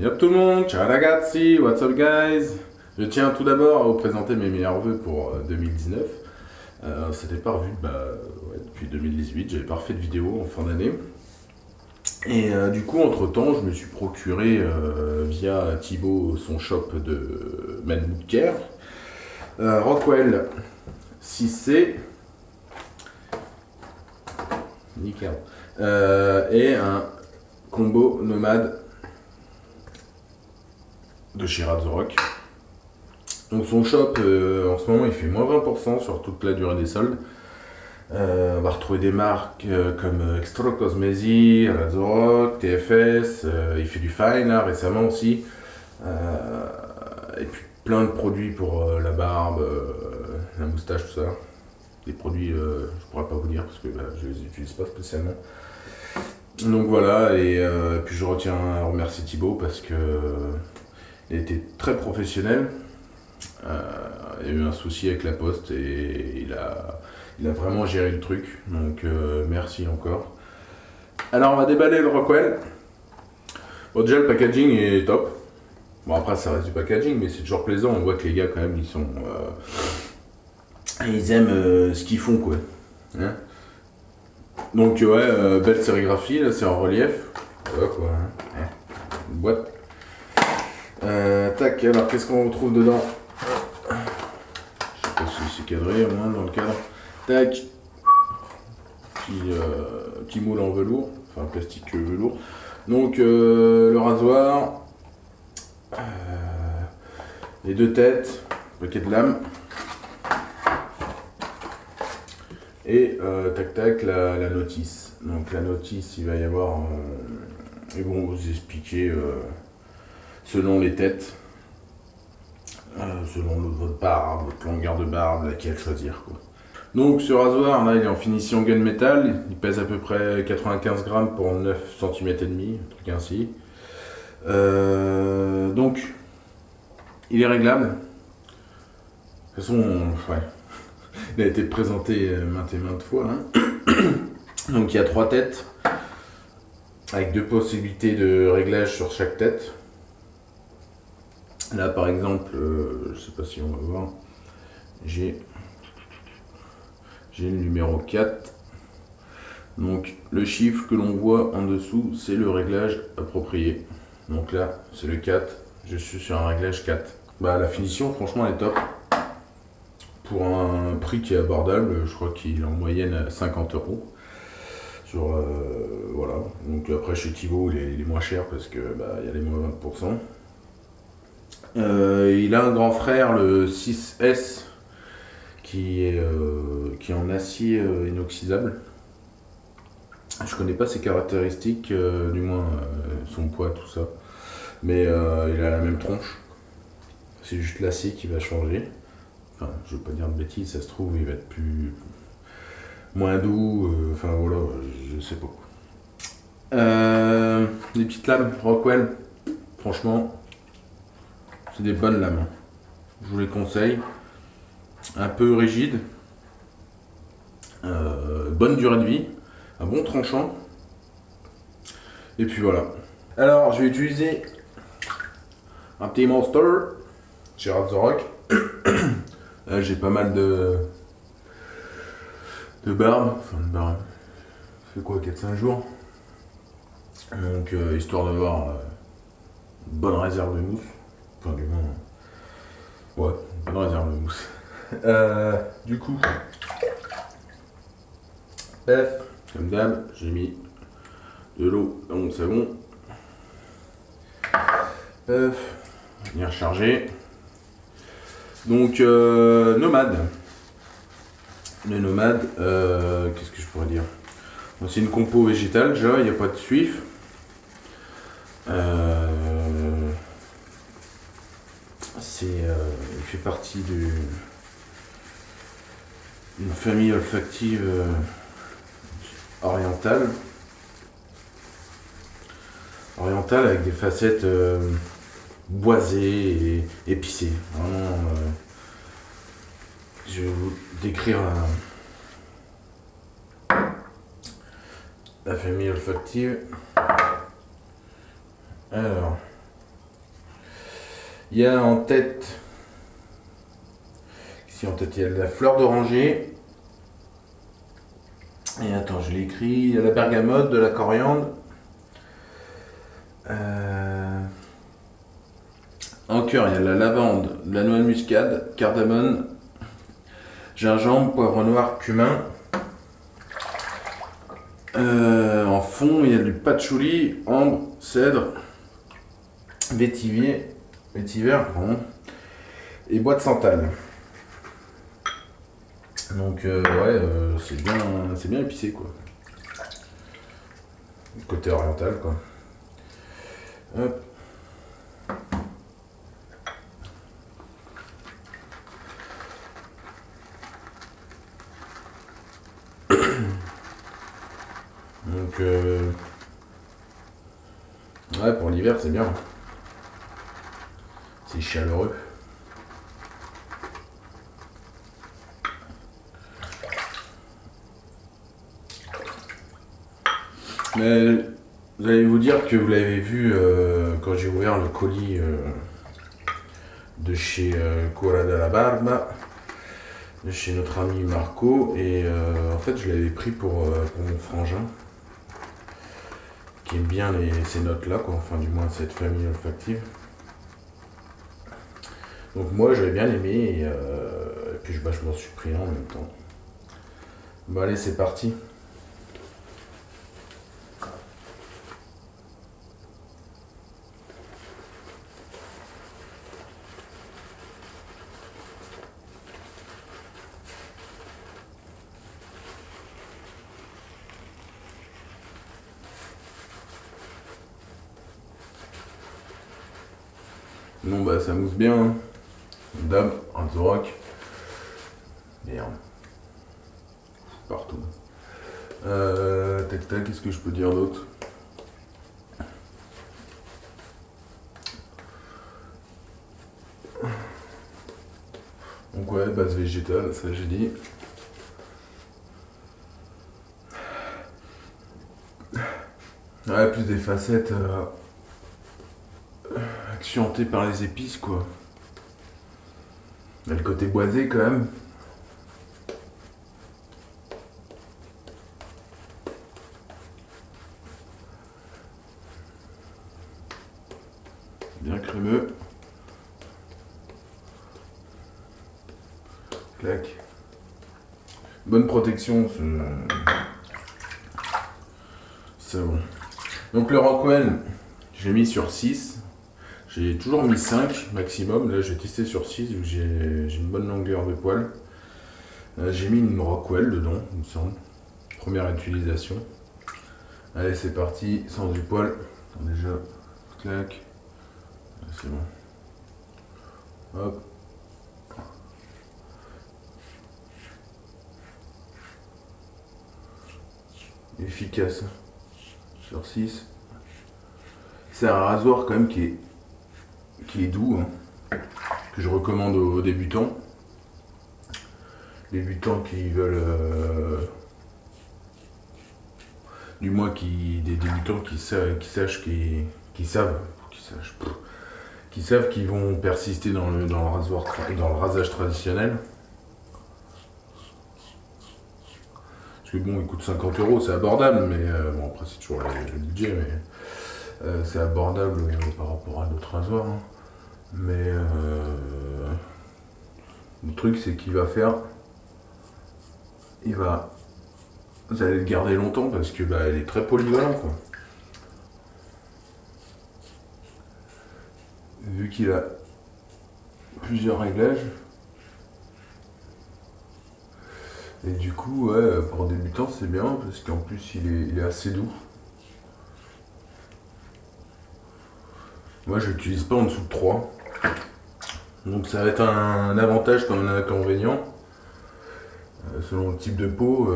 Yo tout le monde, ciao ragazzi, what's up guys? Je tiens tout d'abord à vous présenter mes meilleurs vœux pour 2019. C'était pas revu depuis 2018, j'avais pas refait de vidéo en fin d'année. Et du coup, entre temps, je me suis procuré via Thibaut son shop de Manbooker, Rockwell 6C, nickel, et un combo nomade de chez Razorok. Donc son shop en ce moment il fait moins 20% sur toute la durée des soldes. On va retrouver des marques comme Extra Cosmesi, Razorok, TFS, il fait du fine là récemment aussi. Et puis plein de produits pour la barbe, la moustache, tout ça. Des produits, je pourrais pas vous dire parce que je les utilise pas spécialement. Donc voilà, et puis je retiens à remercier Thibaut parce que il a été très professionnel. Il y a eu un souci avec la poste et il a vraiment géré le truc. Donc merci encore. Alors on va déballer le Rockwell. Bon déjà le packaging est top. Bon après ça reste du packaging mais c'est toujours plaisant. On voit que les gars quand même ils aiment ce qu'ils font quoi. Hein, donc ouais, belle sérigraphie là, c'est en relief. Voilà quoi. Hein. Une boîte. Tac, alors qu'est-ce qu'on retrouve dedans? Je sais pas si c'est cadré au moins dans le cadre. Tac. Petit moule en velours, enfin plastique velours. Donc le rasoir, les deux têtes, paquet de lames. Et tac tac la notice. Donc la notice, il va y avoir. Ils vont vous expliquer selon les têtes. Selon votre barbe, votre longueur de barbe, laquelle choisir quoi. Donc ce rasoir là il est en finition gunmetal, il pèse à peu près 95 grammes pour 9 cm et demi, un truc ainsi. Donc il est réglable. De toute façon, ouais, il a été présenté maintes et maintes fois. Hein. Donc il y a 3 têtes, avec 2 possibilités de réglage sur chaque tête. Là par exemple, je sais pas si on va voir, j'ai le numéro 4. Donc le chiffre que l'on voit en dessous, c'est le réglage approprié. Donc là, c'est le 4. Je suis sur un réglage 4. Bah, la finition, franchement, elle est top. Pour un prix qui est abordable, je crois qu'il est en moyenne à 50 €. Voilà. Donc après, chez Thibaut, il est moins cher parce que il y a les moins 20%. Il a un grand frère, le 6S, qui est en acier inoxydable. Je connais pas ses caractéristiques, du moins son poids, tout ça. Mais il a la même tronche. C'est juste l'acier qui va changer. Enfin, je veux pas dire de bêtises, ça se trouve, il va être moins doux. Enfin voilà, je sais pas. Les petites lames Rockwell, franchement, c'est des bonnes lames. Je vous les conseille. Un peu rigide. Bonne durée de vie. Un bon tranchant. Et puis voilà. Alors, je vais utiliser un petit Monster chez Razorok. Là, j'ai pas mal de barbe. Enfin, de barbe. Ça fait quoi, 4-5 jours. Donc, histoire d'avoir une bonne réserve de mousse. Enfin, du moins. Ouais, une bonne réserve de mousse. Du coup, comme d'hab, j'ai mis de l'eau dans mon savon. Venir charger. Donc nomade. Le nomade, qu'est-ce que je pourrais dire? C'est une compo végétale déjà, il n'y a pas de suif. Il fait partie d'une famille olfactive orientale avec des facettes boisées et épicées. Vraiment, je vais vous décrire la famille olfactive. Alors, Il y a en tête, ici en tête, il y a la fleur d'oranger. Et attends, je l'ai écrit, il y a la bergamote, de la coriandre. En cœur, il y a la lavande, de la noix de muscade, cardamone, gingembre, poivre noir, cumin. En fond, il y a du patchouli, ambre, cèdre, vétiver, pardon, et bois de santal. Donc c'est bien épicé quoi. Côté oriental quoi. Hop. Donc ouais, pour l'hiver c'est bien. C'est chaleureux. Mais vous allez vous dire que vous l'avez vu quand j'ai ouvert le colis de chez Cura de la Barba, de chez notre ami Marco, et en fait je l'avais pris pour mon frangin qui aime bien ces notes là quoi, enfin du moins cette famille olfactive. Donc moi j'avais bien aimé et puis je m'en suis pris en même temps. Bon allez c'est parti. Non bah ça mousse bien, hein. Dame, un Zorak. Merde. Partout. Tac tac, qu'est-ce que je peux dire d'autre? Donc ouais, base végétale, ça j'ai dit. Ouais, plus des facettes accidentées par les épices quoi. Il y a le côté boisé quand même. Bien crémeux. Clac. Bonne protection, c'est bon. Donc le Rockwell, j'ai mis sur 6. J'ai toujours mis 5 maximum. Là j'ai testé sur 6 vu que j'ai une bonne longueur de poil. J'ai mis une Rockwell dedans, il me semble. Première utilisation. Allez c'est parti, sens du poil. Déjà, clac. C'est bon. Hop. Efficace. Sur 6. C'est un rasoir quand même qui est doux, hein, que je recommande aux débutants. Débutants qui veulent... du moins des débutants qui savent qu'ils vont persister dans le rasage traditionnel. Parce que bon, il coûte 50 €, c'est abordable, mais bon après c'est toujours le budget, mais c'est abordable par rapport à d'autres rasoirs. Hein. Mais le truc c'est qu'il va faire, vous allez le garder longtemps parce que bah, elle est très polyvalente quoi. Vu qu'il a plusieurs réglages. Et du coup, ouais, pour débutant c'est bien parce qu'en plus il est assez doux. Moi je l'utilise pas en dessous de 3. Donc ça va être un avantage comme un inconvénient. Selon le type de peau,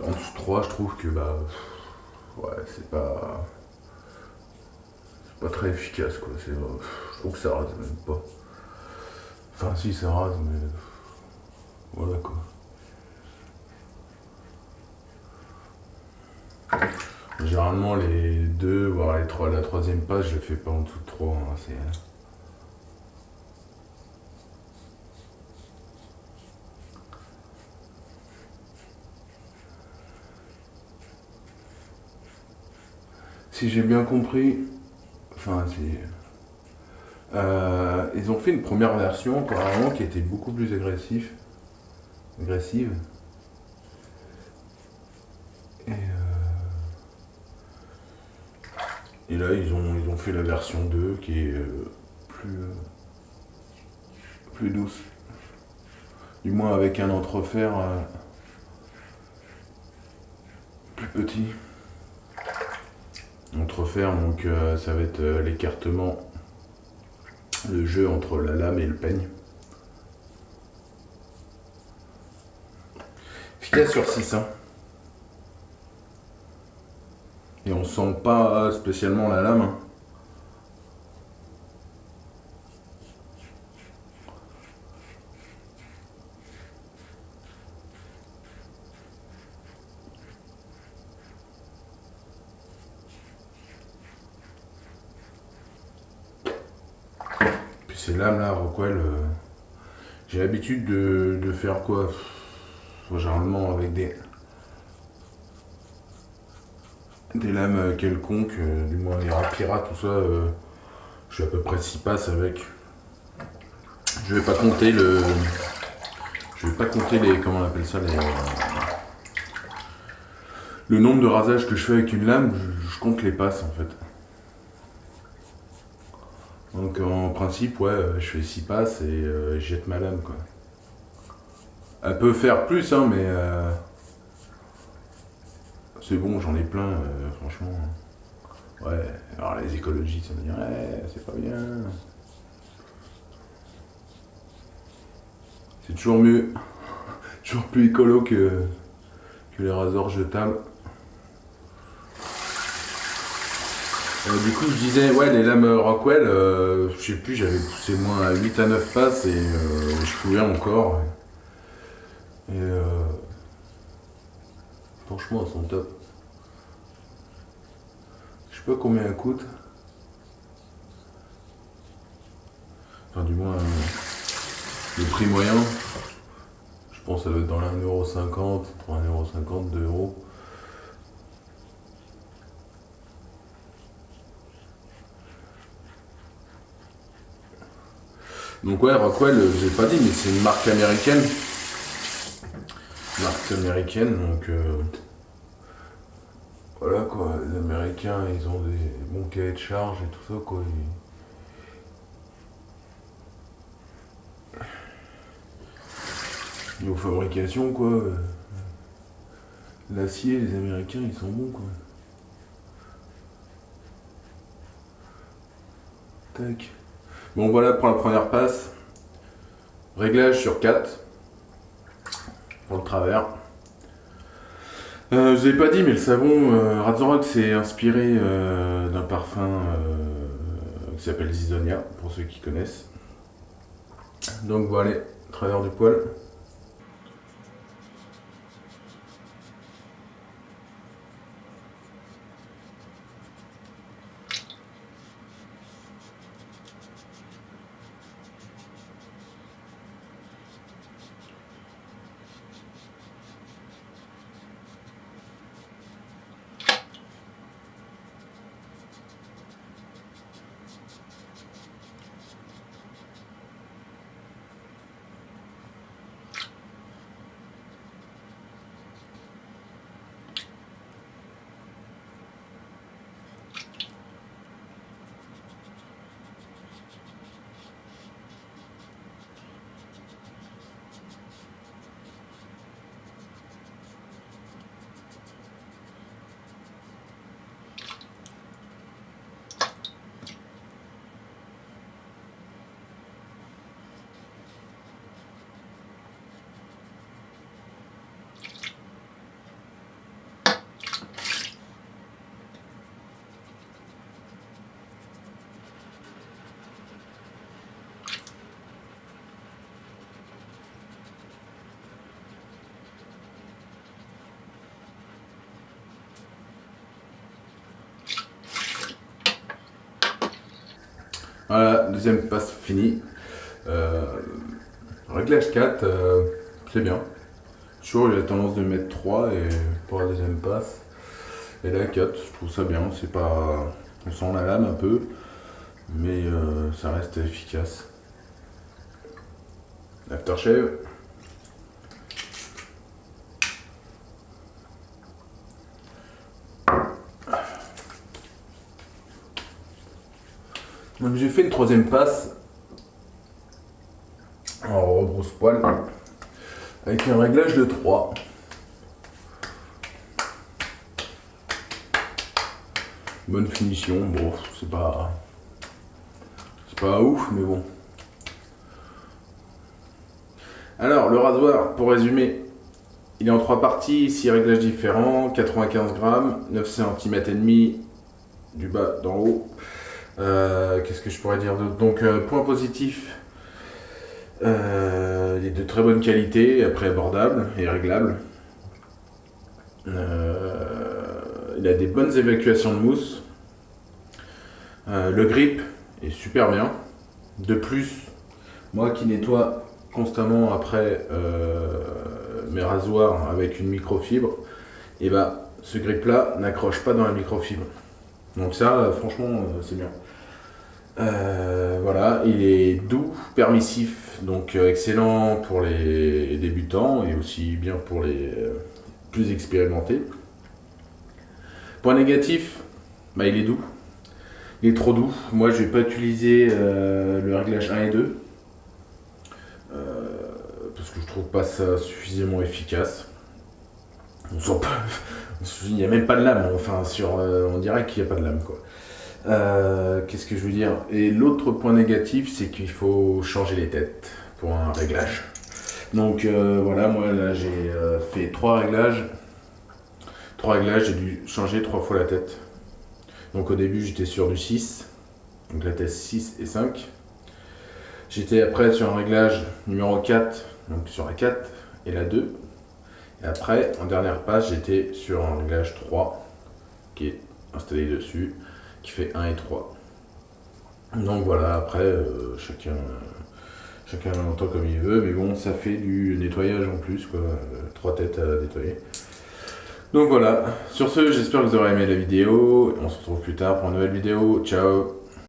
en dessous de 3 je trouve que bah ouais c'est pas très efficace quoi. Je trouve que ça rase même pas. Enfin si ça rase mais voilà quoi. Généralement les 2 voire la troisième page je le fais pas en dessous de 3 hein, si j'ai bien compris, enfin, ils ont fait une première version apparemment qui était beaucoup plus agressive. Et là, ils ont fait la version 2 qui est plus douce. Du moins avec un entrefer plus petit. Entrefer, donc ça va être l'écartement, le jeu entre la lame et le peigne. Efficace sur 6, hein. Et on sent pas spécialement la lame, hein. Puis ces lames là, Rockwell, j'ai l'habitude de faire quoi, généralement avec des lames quelconques, du moins les Rapira, tout ça, je suis à peu près 6 passes avec. Je vais pas compter les, comment on appelle ça, le nombre de rasages que je fais avec une lame, je compte les passes en fait. Donc en principe, ouais, je fais 6 passes et je jette ma lame, quoi. Elle peut faire plus, hein, mais c'est bon, j'en ai plein, franchement. Ouais, alors les écologistes, ça me dire, ouais, c'est pas bien. C'est toujours mieux, toujours plus écolo que les rasoirs jetables. Du coup, je disais, ouais, les lames Rockwell, je sais plus, j'avais poussé moins à 8 à 9 passes et je pouvais encore. Et franchement, elles sont top. Je sais pas combien elles coûtent. Enfin, du moins, le prix moyen. Je pense que ça doit être dans les 1,50 €, pour 1,50 €, 2 €. Donc ouais, Rockwell, je l'ai pas dit, mais c'est une marque américaine. Donc voilà quoi, les Américains, ils ont des bons cahiers de charges et tout ça quoi. Niveau fabrication quoi, l'acier, les Américains, ils sont bons quoi. Tac. Bon voilà pour la première passe. Réglage sur 4 pour le travers. Je vous ai pas dit, mais le savon Razorrock s'est inspiré d'un parfum qui s'appelle Zizonia, pour ceux qui connaissent. Donc voilà, travers du poil. Voilà, deuxième passe finie. Réglage 4, c'est bien. Toujours il a tendance de mettre 3 et pour la deuxième passe. Elle est à 4, je trouve ça bien, c'est pas... On sent la lame un peu, mais ça reste efficace. L'aftershave. Donc j'ai fait une troisième passe en rebrousse-poil avec un réglage de 3. Bonne finition, bon, c'est pas ouf, mais bon. Alors, le rasoir, pour résumer, il est en 3 parties, 6 réglages différents, 95 grammes, 9 cm et demi du bas d'en haut. Qu'est-ce que je pourrais dire d'autre? Donc, point positif, il est de très bonne qualité, après abordable et réglable. Il a des bonnes évacuations de mousse. Le grip est super bien. De plus, moi qui nettoie constamment après mes rasoirs avec une microfibre, et bah ce grip là n'accroche pas dans la microfibre. Donc ça, franchement, c'est bien. Voilà, il est doux, permissif, donc excellent pour les débutants et aussi bien pour les plus expérimentés. Point négatif, bah, il est doux. Il est trop doux. Moi, je vais pas utiliser le réglage 1 et 2 parce que je trouve pas ça suffisamment efficace. On sent pas, il n'y a même pas de lame. Enfin, on dirait qu'il n'y a pas de lame, quoi. Qu'est-ce que je veux dire? Et l'autre point négatif, c'est qu'il faut changer les têtes pour un réglage. Donc voilà, moi là j'ai fait 3 réglages. 3 réglages, j'ai dû changer 3 fois la tête. Donc au début j'étais sur du 6, donc la tête 6 et 5. J'étais après sur un réglage numéro 4, donc sur la 4 et la 2. Et après, en dernière passe, j'étais sur un réglage 3 qui est installé dessus, qui fait 1 et 3. Donc voilà, après chacun l'entend comme il veut, mais bon, ça fait du nettoyage en plus, quoi. 3 têtes à nettoyer. Donc voilà, sur ce, j'espère que vous aurez aimé la vidéo. On se retrouve plus tard pour une nouvelle vidéo. Ciao!